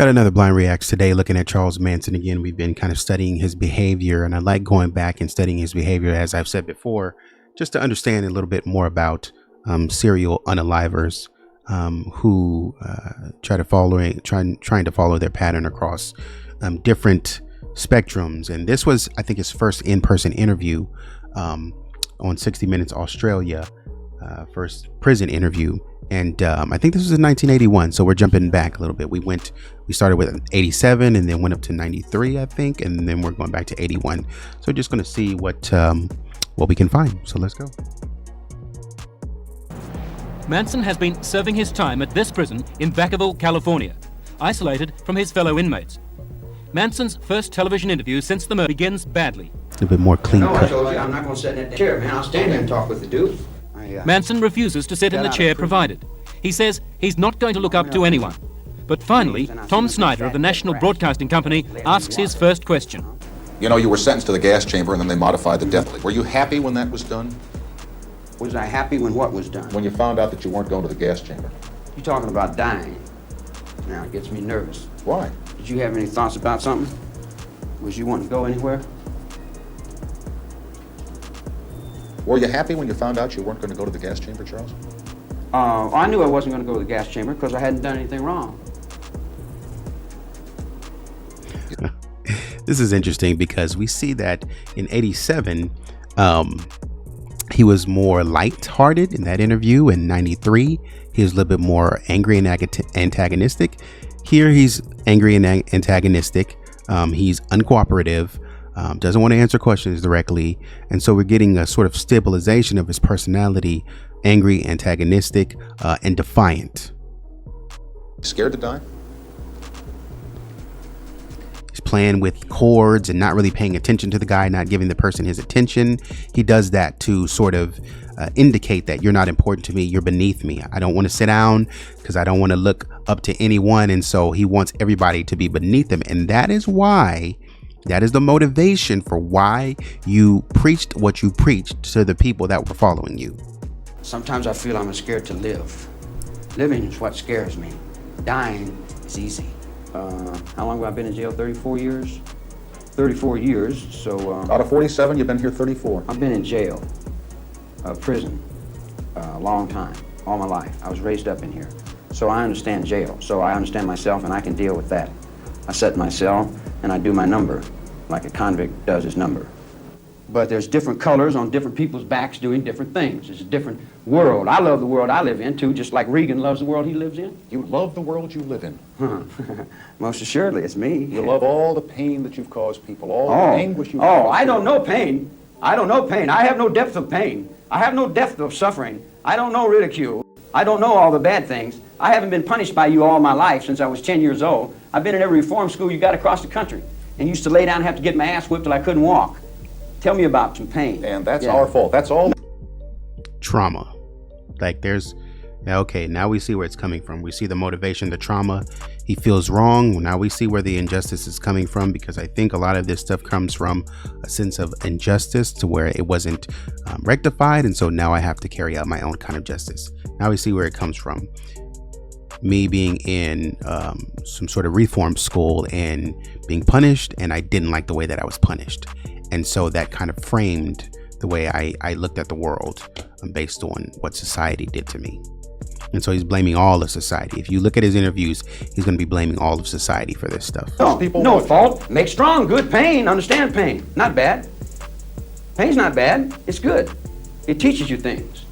Got another blind reacts today looking at Charles Manson again. We've been kind of studying his behavior, and I like going back and studying his behavior, as I've said before, just to understand a little bit more about serial unalivers who trying to follow their pattern across different spectrums. And this was, I think, his first in-person interview on 60 Minutes Australia, first prison interview. And I think this was in 1981, so we're jumping back a little bit. We started with 87 and then went up to 93, I think, and then we're going back to 81. So we're just going to see what we can find. So let's go. Manson has been serving his time at this prison in Vacaville, California, isolated from his fellow inmates. Manson's first television interview since the murder begins badly. A little bit more clean No, I cut. told you I'm not going to sit in that chair, man. I'll stand here and talk with the dude. Manson refuses to sit in the chair provided. He says he's not going to look up to anyone. But finally, Tom Snyder of the National Broadcasting Company asks his first question. You know, you were sentenced to the gas chamber and then they modified the death penalty. Were you happy when that was done? Was I happy when what was done? When you found out that you weren't going to the gas chamber? You're talking about dying. Now, it gets me nervous. Why? Did you have any thoughts about something? Was you wanting to go anywhere? Were you happy when you found out you weren't going to go to the gas chamber, Charles? I knew I wasn't going to go to the gas chamber because I hadn't done anything wrong. This is interesting because we see that in 87, he was more light-hearted in that interview. In 93, he was a little bit more angry and antagonistic. Here, he's angry and antagonistic. He's uncooperative. Doesn't want to answer questions directly. And so we're getting a sort of stabilization of his personality, angry, antagonistic, and defiant. Scared to die? He's playing with chords and not really paying attention to the guy, not giving the person his attention. He does that to sort of indicate that you're not important to me, you're beneath me. I don't want to sit down because I don't want to look up to anyone. And so he wants everybody to be beneath him. And that is the motivation for why you preached what you preached to the people that were following you. Sometimes I feel I'm scared to live. Living is what scares me. Dying is easy. How long have I been in jail? 34 years? 34 years, so... Out of 47, you've been here 34. I've been in jail, prison, a long time, all my life. I was raised up in here. So I understand jail. So I understand myself and I can deal with that. I set my cell and I do my number, like a convict does his number. But there's different colors on different people's backs doing different things. It's a different world. I love the world I live in, too, just like Regan loves the world he lives in. You love the world you live in. Most assuredly, it's me. You love all the pain that you've caused people, all the anguish you've caused. I don't know pain. I don't know pain. I have no depth of pain. I have no depth of suffering. I don't know ridicule. I don't know all the bad things. I haven't been punished by you all my life since I was 10 years old. I've been in every reform school you got across the country and used to lay down and have to get my ass whipped till I couldn't walk. Tell me about some pain. And that's our fault. That's all. Trauma. Like okay, now we see where it's coming from. We see the motivation, the trauma. He feels wrong. Now we see where the injustice is coming from, because I think a lot of this stuff comes from a sense of injustice to where it wasn't rectified. And so now I have to carry out my own kind of justice. Now we see where it comes from. Me being in some sort of reform school and being punished, and I didn't like the way that I was punished. And so that kind of framed the way I looked at the world based on what society did to me. And so he's blaming all of society. If you look at his interviews, he's going to be blaming all of society for this stuff. No fault. Make strong. Good. Pain. Understand pain. Not bad. Pain's not bad. It's good. It teaches you things.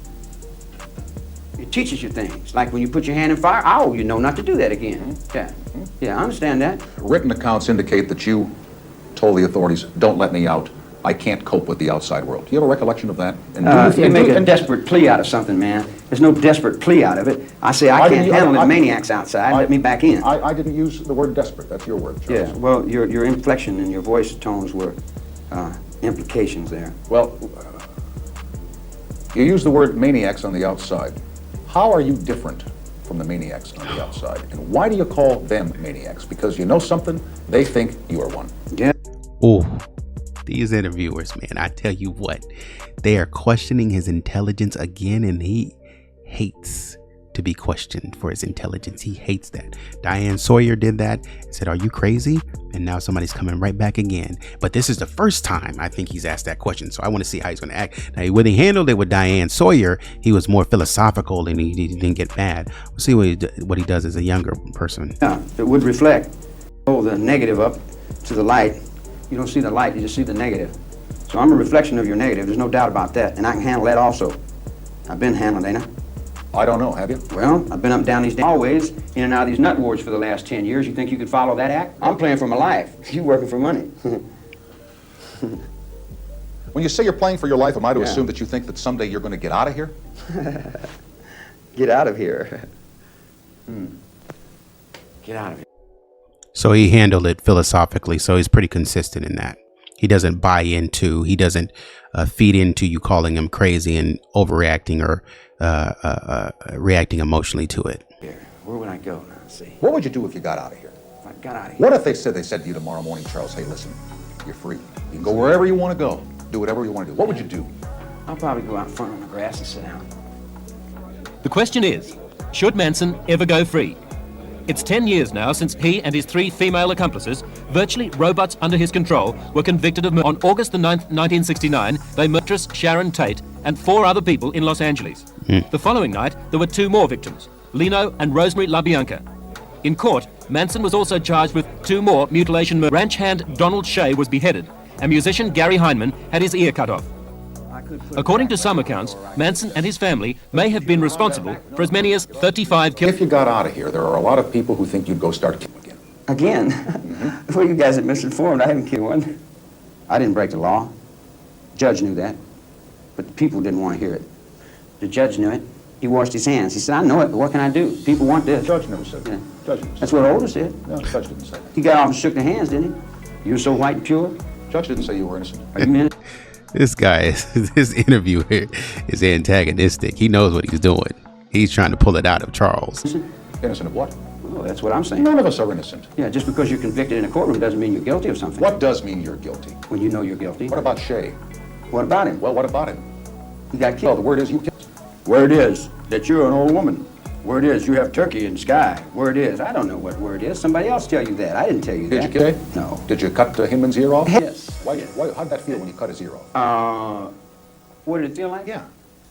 It teaches you things. Like when you put your hand in fire, you know not to do that again. Yeah, I understand that. Written accounts indicate that you told the authorities, don't let me out. I can't cope with the outside world. Do you have a recollection of that? You make a desperate plea out of something, man. There's no desperate plea out of it. I say I can't handle the maniacs outside. Let me back in. I didn't use the word desperate. That's your word, Charles. Yeah, well, your inflection and your voice tones were implications there. Well, you use the word maniacs on the outside. How are you different from the maniacs on the outside? And why do you call them maniacs? Because you know something, they think you are one. Yeah. Oh, these interviewers, man, I tell you what, they are questioning his intelligence again, and he hates to to be questioned for his intelligence. He hates that. Diane Sawyer did that and said, are you crazy? And now somebody's coming right back again. But this is the first time I think he's asked that question. So I want to see how he's going to act. Now, when he handled it with Diane Sawyer, he was more philosophical and he didn't get mad. We'll see what he does as a younger person. Yeah, it would reflect. Hold the negative up to the light. You don't see the light, you just see the negative. So I'm a reflection of your negative. There's no doubt about that. And I can handle that also. I've been handling, ain't I? I don't know, have you? Well, I've been up and down these hallways, in and out of these nut wards for the last 10 years. You think you could follow that act? I'm playing for my life. You working for money. When you say you're playing for your life, am I to Yeah. assume that you think that someday you're going to get out of here? Get out of here. Get out of here. So he handled it philosophically. So he's pretty consistent in that. He doesn't buy into, he doesn't feed into you calling him crazy and overreacting or reacting emotionally to it. Here. Where would I go now? See. What would you do if you got out of here? If I got out of here. What if they said to you tomorrow morning, Charles, hey, listen, you're free. You can go wherever you want to go. Do whatever you want to do. What would you do? I'll probably go out in front on the grass and sit down. The question is, should Manson ever go free? It's 10 years now since he and his 3 female accomplices, virtually robots under his control, were convicted of murder. On August the 9th, 1969, they murderess Sharon Tate and 4 other people in Los Angeles. The following night, there were 2 more victims, Lino and Rosemary LaBianca. In court, Manson was also charged with 2 more mutilation murders. Ranch hand Donald Shea was beheaded, and musician Gary Heineman had his ear cut off. According to some accounts, Manson and his family may have been responsible for as many as 35 kills. If you got out of here, there are a lot of people who think you'd go start killing again. Again? Well, you guys are misinformed. I haven't killed one. I didn't break the law. The judge knew that. But the people didn't want to hear it. The judge knew it. He washed his hands. He said, I know it, but what can I do? People want this. The judge never said that. Yeah. Judge never said That's what Older said. No, the judge didn't say that. He got off and shook their hands, didn't he? You were so white and pure. Judge didn't say you were innocent. Are you in? This guy, this interview here is antagonistic. He knows what he's doing. He's trying to pull it out of Charles. Innocent of what? Oh, that's what I'm saying. None of us are innocent. Yeah, just because you're convicted in a courtroom doesn't mean you're guilty of something. What does mean you're guilty? When you know you're guilty. What about Shea? What about him? Well, what about him? He got Well, killed. the word is you killed him. Word is that you're an old woman. Word is you have turkey in the sky. Word is, I don't know what word is. Somebody else tell you that. I didn't tell you Did that. you kill him? No. Did you cut Hinman's ear off? Yes. How'd that feel when you cut his ear off? What did it feel like? Yeah.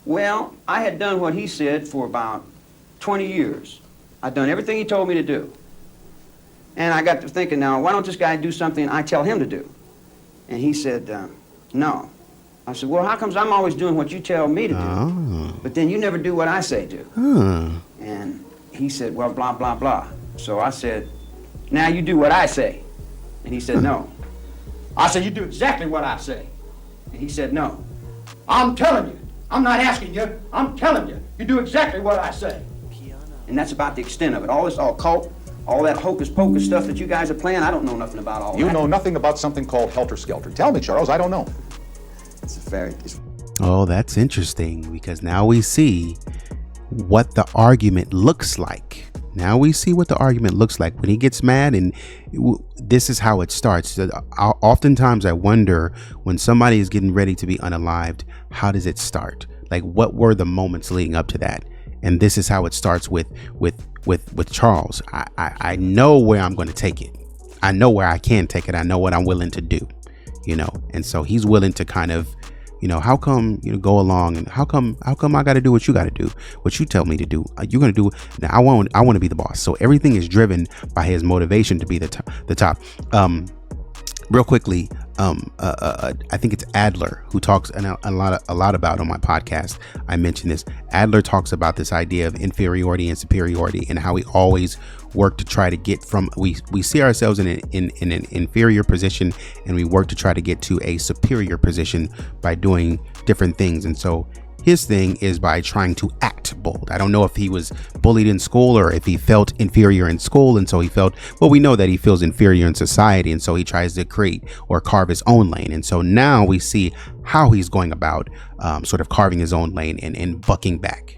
Well, I had done what he said for about 20 years. I'd done everything he told me to do. And I got to thinking, now, why don't this guy do something I tell him to do? And he said, no. I said, well, how comes I'm always doing what you tell me to do? Oh. But then you never do what I say do. Huh. And he said, well, blah, blah, blah. So I said, now you do what I say. And he said, no. I said, you do exactly what I say. And he said, no. I'm telling you. I'm not asking you. I'm telling you. You do exactly what I say. And that's about the extent of it. All this occult, all that hocus pocus stuff that you guys are playing, I don't know nothing about all that. You know nothing about something called helter skelter. Tell me, Charles, I don't know. It's a fairy. Oh, that's interesting because now we see what the argument looks like. Now we see what the argument looks like when he gets mad, and this is how it starts. Oftentimes I wonder when somebody is getting ready to be unalived, how does it start? Like, what were the moments leading up to that? And this is how it starts with Charles. I know where I'm going to take it. I know where I can take it. I know what I'm willing to do, and so he's willing to kind of, how come, go along, and how come I got to do what you got to do, what you tell me to do. You're going to do. Now I want to be the boss. So everything is driven by his motivation to be the top. Real quickly, I think it's Adler who talks a lot about on my podcast. I mentioned this. Adler talks about this idea of inferiority and superiority, and how we always work to try to get from we see ourselves in an inferior position, and we work to try to get to a superior position by doing different things. And so his thing is by trying to act bold. I don't know if he was bullied in school or if he felt inferior in school, and so he felt, well, we know that he feels inferior in society, and so he tries to create or carve his own lane. And so now we see how he's going about sort of carving his own lane and bucking back.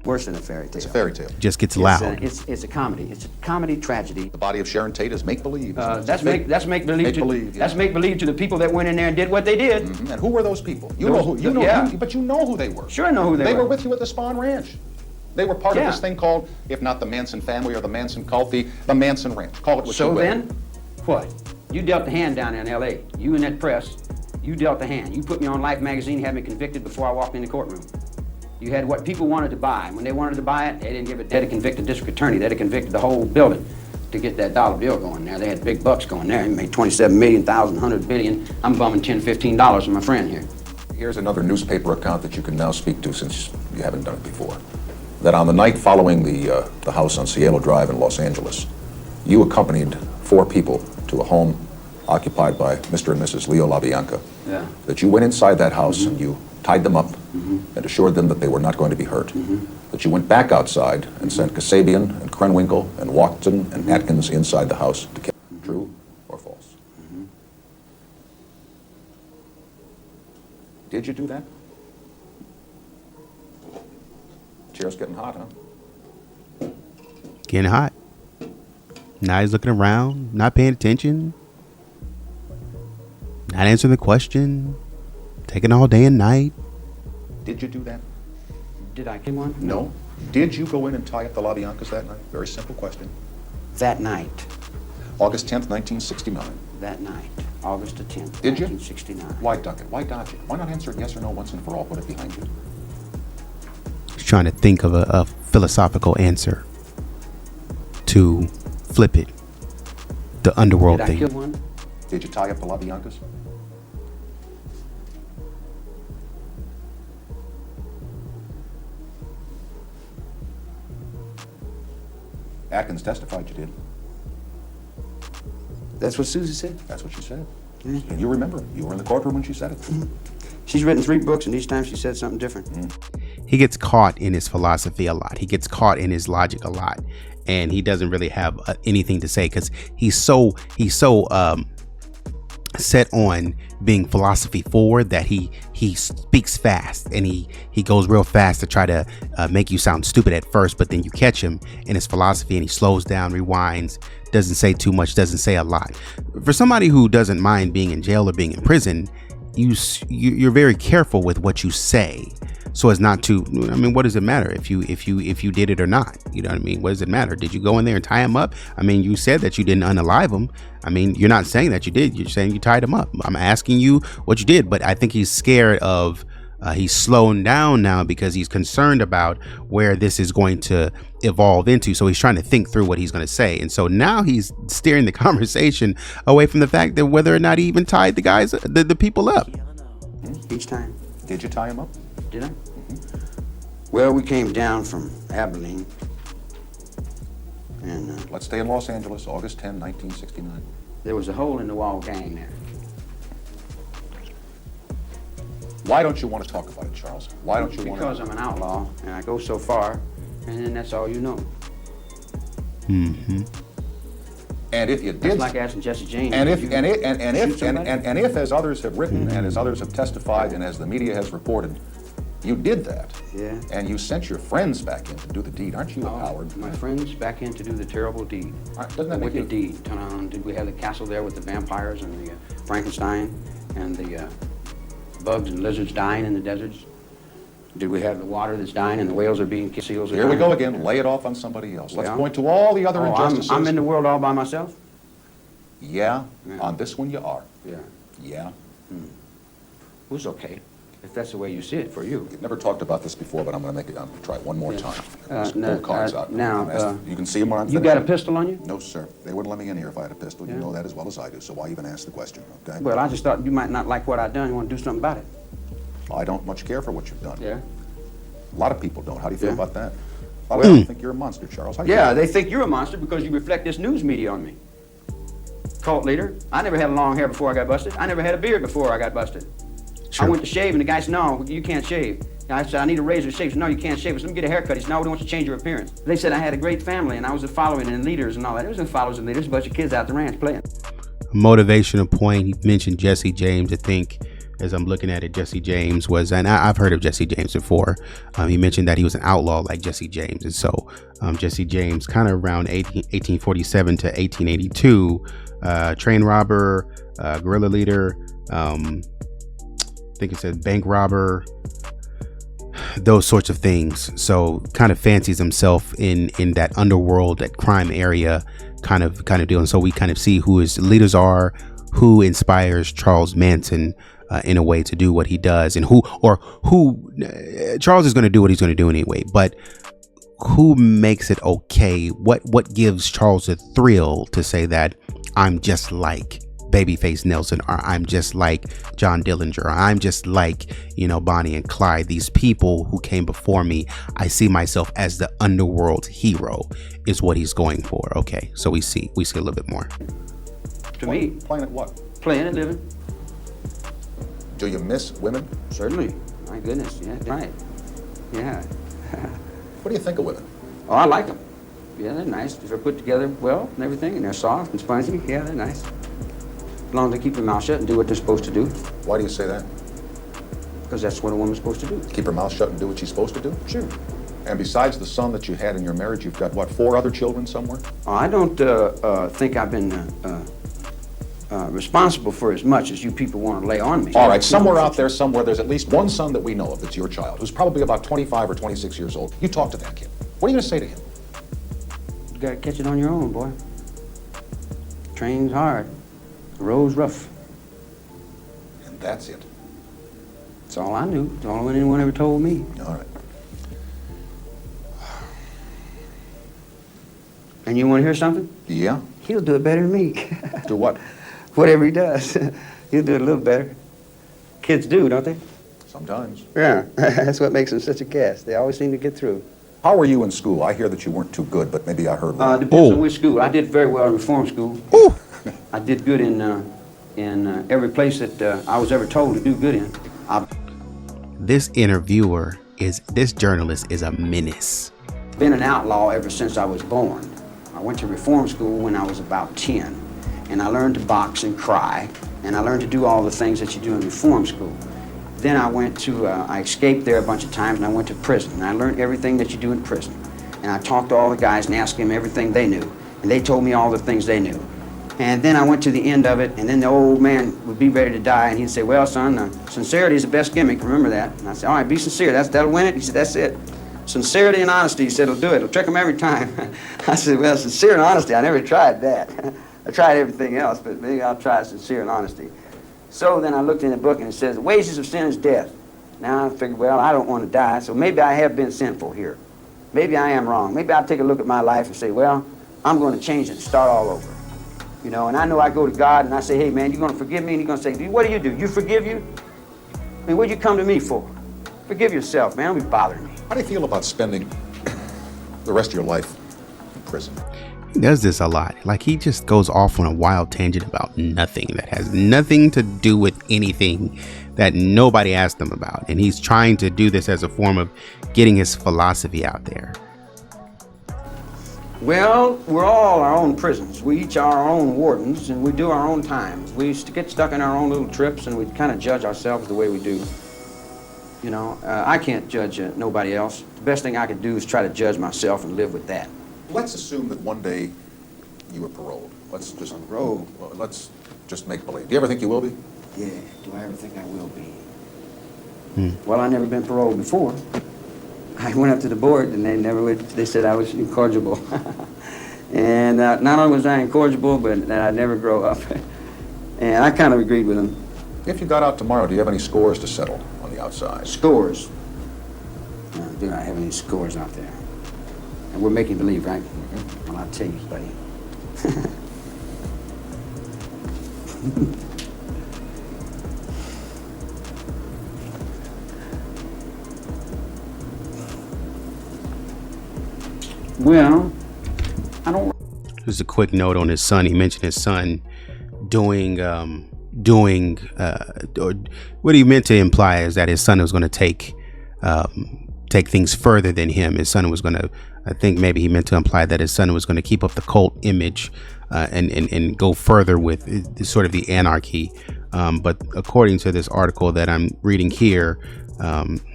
Worse than a fairy tale. It's a fairy tale. Just gets loud. It's a comedy. It's a comedy tragedy. The body of Sharon Tate is make-believe. That's make believe. Make-believe, yeah. That's make believe to the people that went in there and did what they did. Mhm. And who were those people? Yeah. But you know who they were. Sure, I know who they were. They were with you at the Spawn Ranch. They were part of Yeah. this thing called, if not the Manson family or the Manson cult, the Manson Ranch. Call it what you So will. then, what? You dealt the hand down there in L.A. You and that press, you dealt the hand. You put me on Life magazine, had me convicted before I walked in the courtroom. You had what people wanted to buy. When they wanted to buy it, they didn't give it. They'd have convicted the district attorney. They'd have convicted the whole building to get that dollar bill going there. They had big bucks going there. He made 27 million, 100 billion. I'm bumming $10, $15 from my friend here. Here's another newspaper account that you can now speak to since you haven't done it before. That on the night following the house on Cielo Drive in Los Angeles, you accompanied 4 people to a home occupied by Mr. and Mrs. Leo LaBianca. Yeah. That you went inside that house and you tied them up and assured them that they were not going to be hurt. That you went back outside and sent Kasabian and Krenwinkel and Watson and Atkins inside the house to kill them. True or false? Did you do that? Chair's getting hot, huh? Getting hot. Now he's looking around, not paying attention, not answering the question, taking all day and night. Did you do that? Did I kill one? No. Did you go in and tie up the LaBiancas that night? Very simple question. That night. August 10th, 1969. That night. August the 10th, Did you? 1969. Why duck it? Why dodge it? Why not answer it yes or no once and for all? Put it behind you. He's trying to think of a philosophical answer to flip it. The underworld Did I thing. kill one? Did you tie up the LaBiancas? Atkins testified you did. That's what Susie said. That's what she said. Yeah. And you remember, you were in the courtroom when she said it. She's written 3 books, and each time she said something different. He gets caught in his philosophy a lot. He gets caught in his logic a lot, and he doesn't really have anything to say because he's so set on being philosophy forward that he speaks fast, and he goes real fast to try to make you sound stupid at first, but then you catch him in his philosophy and he slows down, rewinds, doesn't say too much, doesn't say a lot. For somebody who doesn't mind being in jail or being in prison, you're very careful with what you say so as not to, I mean, what does it matter if you did it or not? You know what I mean? What does it matter? Did you go in there and tie him up? I mean, you said that you didn't unalive him. I mean, you're not saying that you did. You're saying you tied him up. I'm asking you what you did, but I think he's scared of, he's slowing down now because he's concerned about where this is going to evolve into. So he's trying to think through what he's going to say. And so now he's steering the conversation away from the fact that whether or not he even tied the guys, the people up. Each time. Did you tie him up? Did I? Well, we came down from Abilene. And Let's stay in Los Angeles, August 10, 1969. there was a hole in the wall gang there. Why don't you want to talk about it, Charles? Why don't you want to? Because I'm an outlaw, and I go so far, and then that's all you know. And if you did, It's like asking Jesse James. and if you and if shoot somebody? and if, as others have written and as others have testified and as the media has reported, you did that. Yeah. And you sent your friends back in to do the deed. Aren't you a Oh, coward? my friends back in to do the terrible deed. Doesn't that The make wicked you? deed. Did we have the castle there with the vampires and the Frankenstein and the bugs and lizards dying in the deserts? Did we have the water that's dying and the whales are being killed, seals are Here we dying? go again. Lay it off on somebody else. Let's Well, point to all the other Oh, injustices. I'm in the world all by myself? Yeah, Yeah. on this one you are. Yeah. Yeah. Who's okay, if that's the way you see it for you. We've never talked about this before, but I'm going to make it. I'm going to try it one more time. Just pull no, the cards out. now, I'm asking- you can see them when I'm You got a finishing. pistol on you? No, sir. They wouldn't let me in here if I had a pistol. You Yeah. know that as well as I do. So why even ask the question? Okay. Well, I just thought you might not like what I've done. You want to do something about it. I don't much care for what you've done. Yeah. A lot of people don't. How do you feel Yeah. about that? A lot of people think you're a monster, Charles. How do you Yeah, feel? they think you're a monster because you reflect this news media on me. Cult leader. I never had long hair before I got busted. I never had a beard before I got busted. Sure. I went to shave and the guy said, no, you can't shave. I said, I need a razor to shave. He said, no, you can't shave. I said, let me get a haircut. He said, no, we want you to change your appearance. They said I had a great family and I was a following and leaders and all that. There wasn't followers and leaders, a bunch of kids out the ranch playing. Motivational point. He mentioned Jesse James. I think as I'm looking at it, Jesse James was, and I've heard of Jesse James before. He mentioned that he was an outlaw like Jesse James. And so Jesse James kind of around 1847 to 1882, train robber, guerrilla leader, I think it said bank robber. those sorts of things. So kind of fancies himself in that underworld, that crime area kind of deal. And so we kind of see who his leaders are, who inspires Charles Manson in a way to do what he does, and who Charles is going to do what he's going to do anyway, but who makes it okay? What gives Charles the thrill to say that I'm just like Babyface Nelson, or I'm just like John Dillinger, or I'm just like, Bonnie and Clyde, these people who came before me. I see myself as the underworld hero is what he's going for. Okay, so we see a little bit more. To me, Playing at what? playing and living. Do you miss women? Certainly. My goodness, yeah, right. Yeah. What do you think of women? Oh, I like them. Yeah, they're nice. They're put together well and everything, and they're soft and spongy. Yeah, they're nice. As long as they keep their mouth shut and do what they're supposed to do, Why do you say that? because that's what a woman's supposed to do. Keep her mouth shut and do what she's supposed to do? Sure. And besides the son that you had in your marriage, you've got, what, 4 other children somewhere? I don't think I've been responsible for as much as you people want to lay on me. All right, somewhere out there, there's at least one son that we know of that's your child, who's probably about 25 or 26 years old. You talk to that kid. What are you going to say to him? You gotta catch it on your own, boy. Train's hard. The road's rough. And that's it. That's all I knew. That's all anyone ever told me. All right. And you want to hear something? Yeah? He'll do it better than me. Do what? Whatever he does, he'll do it a little better. Kids do, don't they? Sometimes. Yeah, that's what makes them such a gas. They always seem to get through. How were you in school? I hear that you weren't too good, but maybe I heard wrong. Depends on which school. I did very well in reform school. I did good in every place that I was ever told to do good in. This journalist is a menace. I've been an outlaw ever since I was born. I went to reform school when I was about 10, and I learned to box and cry, and I learned to do all the things that you do in reform school. Then I escaped there a bunch of times, and I went to prison, and I learned everything that you do in prison. And I talked to all the guys and asked them everything they knew, and they told me all the things they knew. And then I went to the end of it, and then the old man would be ready to die, and he'd say, well, son, sincerity is the best gimmick, remember that. And I said, all right, be sincere, that'll win it. He said, that's it. Sincerity and honesty, he said, will do it. It'll trick them every time. I said, well, sincere and honesty, I never tried that. I tried everything else, but maybe I'll try sincere and honesty. So then I looked in the book, and it says, the wages of sin is death. Now I figured, well, I don't want to die, so maybe I have been sinful here. Maybe I am wrong. Maybe I'll take a look at my life and say, well, I'm going to change it and start all over. And I know I go to God and I say, hey, man, you're going to forgive me? And he's going to say, what do? You forgive you? I mean, what'd you come to me for? Forgive yourself, man. Don't be bothering me. How do you feel about spending the rest of your life in prison? He does this a lot. Like, he just goes off on a wild tangent about nothing that has nothing to do with anything that nobody asked him about. And he's trying to do this as a form of getting his philosophy out there. Well, we're all our own prisons. We each are our own wardens, and we do our own time. We get stuck in our own little trips, and we kind of judge ourselves the way we do. I can't judge nobody else. The best thing I could do is try to judge myself and live with that. Let's assume that one day you were paroled. Let's just Paroled? Well, let's just make believe. Do you ever think you will be? Yeah, do I ever think I will be? Well, I've never been paroled before. I went up to the board, and they said I was incorrigible. And not only was I incorrigible, but that I'd never grow up. And I kind of agreed with them. If you got out tomorrow, do you have any scores to settle on the outside? Scores? No, I do not have any scores out there. And we're making believe, right? Well, I'll tell you, buddy. Well, I don't. Just a quick note on his son. He mentioned his son doing, or what he meant to imply is that his son was going to take things further than him. His son was going to, I think maybe he meant to imply that his son was going to keep up the cult image and go further with sort of the anarchy. But according to this article that I'm reading here,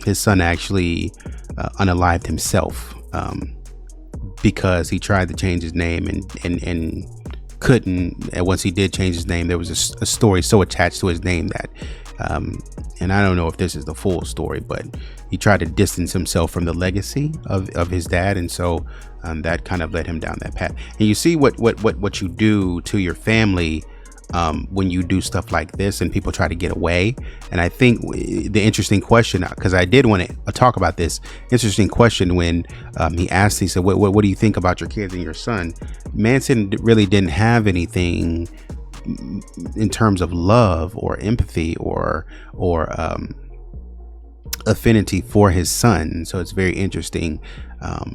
his son actually unalived himself because he tried to change his name and couldn't. And once he did change his name, there was a story so attached to his name that And I don't know if this is the full story, but he tried to distance himself from the legacy of his dad, and so that kind of led him down that path. And you see what you do to your family when you do stuff like this and people try to get away. And I think the interesting question, because I did want to talk about this interesting question when he asked, he said, what do you think about your kids and your son? Manson really didn't have anything in terms of love or empathy or affinity for his son. So it's very interesting.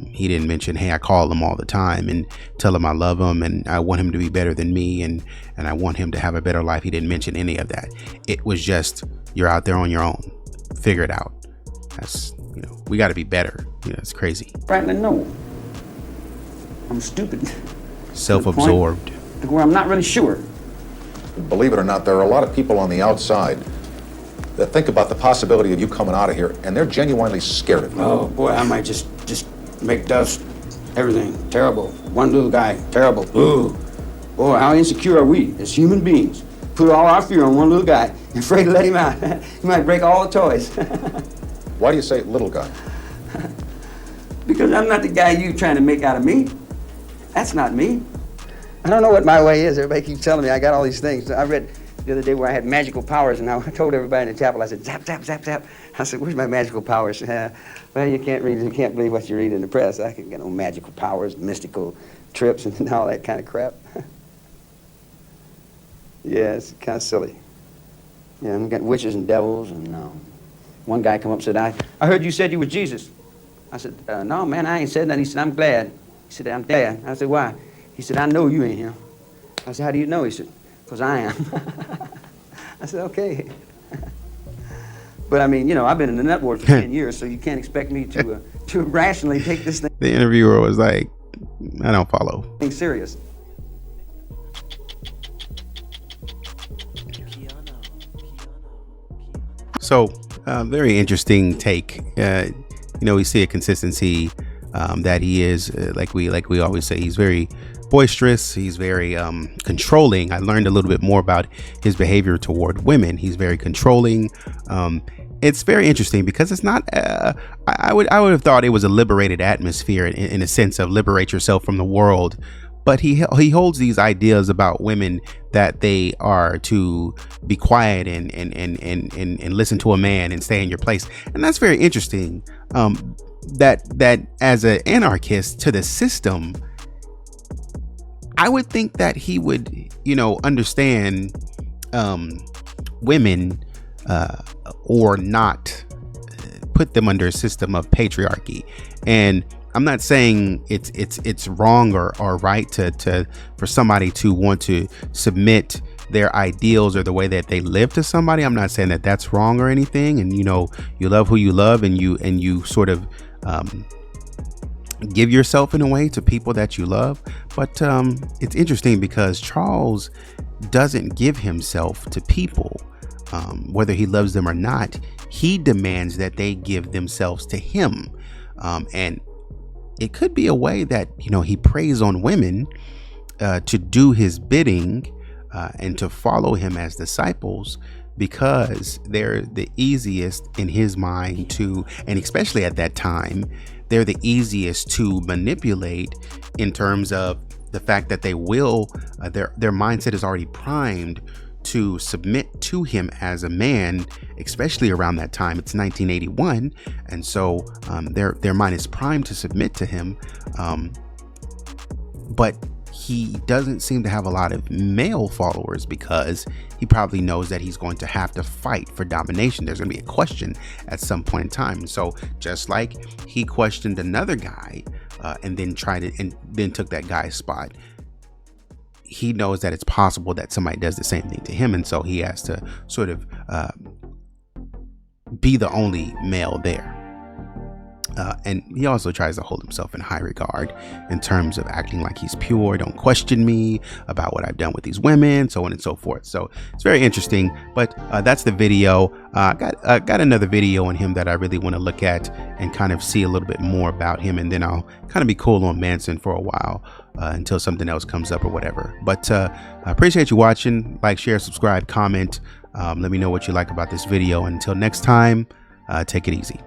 He didn't mention, hey, I call him all the time and tell him I love him and I want him to be better than me and I want him to have a better life. He didn't mention any of that. It was just, you're out there on your own, figure it out. That's, we got to be better. It's crazy. Frankly, no. I'm stupid. Self-absorbed. Where I'm not really sure. Believe it or not, there are a lot of people on the outside that think about the possibility of you coming out of here, and they're genuinely scared of you. Oh, boy, I might just make dust. Everything. Terrible. One little guy. Terrible. Ooh. Boy, how insecure are we as human beings? Put all our fear on one little guy and afraid to let him out. He might break all the toys. Why do you say little guy? Because I'm not the guy you trying to make out of me. That's not me. I don't know what my way is. Everybody keeps telling me I got all these things. I read the other day where I had magical powers, and I told everybody in the chapel, I said, zap, zap, zap, zap. I said, where's my magical powers? Well, you can't believe what you read in the press. I can get no magical powers, mystical trips, and all that kind of crap. Yeah, it's kind of silly. Yeah, I've got witches and devils, and one guy come up and said, I heard you said you were Jesus. I said, no, man, I ain't said that. He said, I'm glad. He said, I'm glad. I said, why? He said, I know you ain't him. I said, how do you know? He said, because I am. I said, okay. But I mean, I've been in the nut ward for 10 years, so you can't expect me to rationally take this thing. The interviewer was like, I don't follow. Serious. So, very interesting take. We see a consistency that he is, like we always say, he's very boisterous. He's very controlling. I learned a little bit more about his behavior toward women. He's very controlling. It's very interesting because it's not. I would have thought it was a liberated atmosphere in a sense of liberate yourself from the world. But he holds these ideas about women that they are to be quiet and listen to a man and stay in your place, and that's very interesting. That as an anarchist to the system, I would think that he would, understand women or not put them under a system of patriarchy. And I'm not saying it's wrong or right to for somebody to want to submit their ideals or the way that they live to somebody. I'm not saying that that's wrong or anything. And you love who you love, and you sort of give yourself in a way to people that you love. But it's interesting because Charles doesn't give himself to people, whether he loves them or not. He demands that they give themselves to him, and it could be a way that he preys on women to do his bidding and to follow him as disciples, because they're the easiest in his mind to, and especially at that time, they're the easiest to manipulate in terms of the fact that they will, their mindset is already primed to submit to him as a man, especially around that time. It's 1981, and so their mind is primed to submit to him. But he doesn't seem to have a lot of male followers because he probably knows that he's going to have to fight for domination. There's going to be a question at some point in time. So just like he questioned another guy and then took that guy's spot, he knows that it's possible that somebody does the same thing to him. And so he has to sort of be the only male there. And he also tries to hold himself in high regard in terms of acting like he's pure. Don't question me about what I've done with these women, so on and so forth. So it's very interesting. But that's the video. Got another video on him that I really want to look at and kind of see a little bit more about him. And then I'll kind of be cool on Manson for a while until something else comes up or whatever. But I appreciate you watching. Like, share, subscribe, comment. Let me know what you like about this video. Until next time, take it easy.